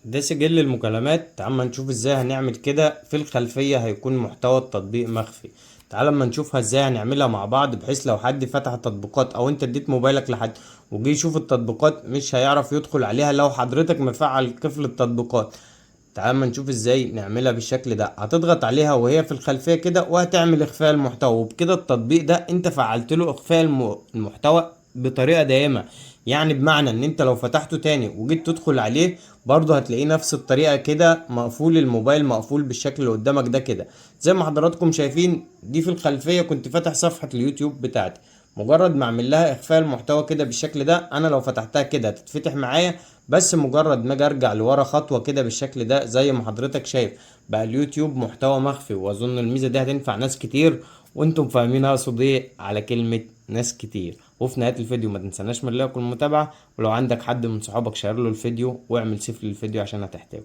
ده سجل المكالمات. تعال ما نشوف ازاي هنعمل كده. في الخلفية هيكون محتوى التطبيق مخفي. تعال ما نشوفها ازاي هنعملها مع بعض، بحيث لو حد فتح التطبيقات او انت اديت موبايلك لحد وجي يشوف التطبيقات مش هيعرف يدخل عليها لو حضرتك مفعل قفل التطبيقات. تعال ما نشوف ازاي نعملها بالشكل ده. هتضغط عليها وهي في الخلفية كده وهتعمل اخفاء المحتوى، وبكده التطبيق ده انت فعلت له اخفاء المحتوى بطريقة دائمة. يعني بمعنى ان انت لو فتحته تاني وجيت تدخل عليه برضه هتلاقيه نفس الطريقة كده مقفول، الموبايل مقفول بالشكل اللي قدامك ده كده. زي ما حضراتكم شايفين دي في الخلفية كنت فاتح صفحة اليوتيوب بتاعتي. مجرد ما اعمل لها اخفاء المحتوى كده بالشكل ده، انا لو فتحتها كده هتتفتح معايا. بس مجرد ما اجي ارجع لورا خطوة كده بالشكل ده زي ما حضرتك شايف بقى اليوتيوب محتوى مخفي. واظن الميزة دي هتنفع ناس كتير، وانتم فاهمين اقصد ايه على كلمة ناس كتير. وفي نهاية الفيديو ما تنساناش من لايك والمتابعة، ولو عندك حد من صحابك شير له الفيديو واعمل سيف للفيديو عشان هتحتاجه.